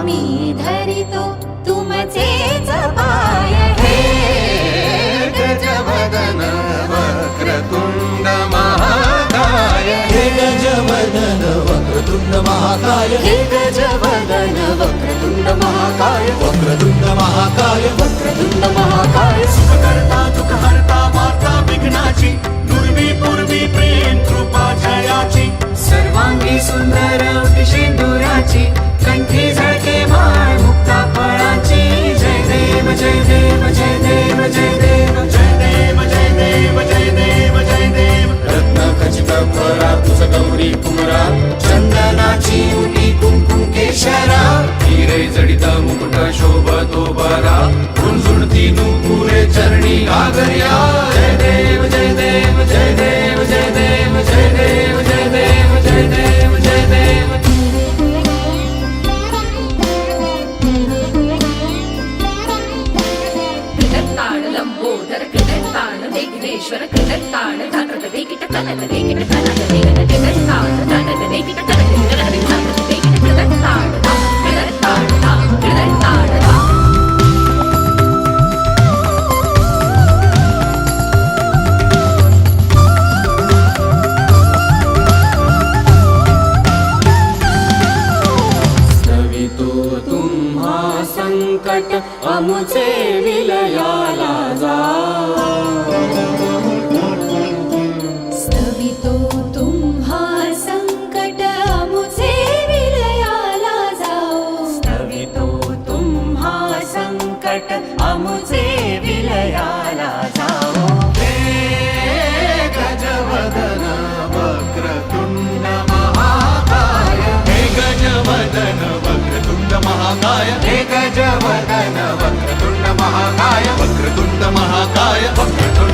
आम्ही धरितो तुमचेच पाय हे गजवदन वक्रतुंड महाकाय हे गजवदन वक्रतुंड महाकाय हे गजवदन वक्रतुंड महाकाय वक्रतुंड महाकाय वक्रतुंड महाकाय सुखकर्ता दुःखहर्ता माता विघ्नाची दुर्वी पूर्वी प्रेम कृपा जयाची सर्वांगी सुंदर शेंदुराची कंठी झळके माळ मुक्ता फळाची जय देव जय देव जय देव जय देव जय देव जय देव जय देव जय देव रत्न खचित फरा तुझ गौरी कुमरा चंदनाची उटी कुंकुम केशरा हिरे जडित मुकुट शोभतो बरा झुणझुणती नुपुरे चरणी गागर्या जय देव जय देव जय देव जय देव जय देव जय देव जय देव जय देव कृतताण लंबोदर कृतताण विघ्नेश्वर कृतताण धातक वेकिट कनक वेकिट कनक वेकिट कृतताण धातक वेकिट कनक वेकिट कनक वेकिट कृतताण कृतताण कृतताण स्तवितो तुम्हा संकट अमुचे विलयाला जा स्तवितो तुम्हा संकट अमुचे विलयाला जाओ स्तवितो तुम्हा संकट अमुचे विलयाला जाओ हे गजवदन वक्रतुंड महाकाय हे गजवदन वक्रतुंड महाकाय हे गजवदन वक्रतुंड महाकाय वक्रतुंड महाकाय वक्रतुंड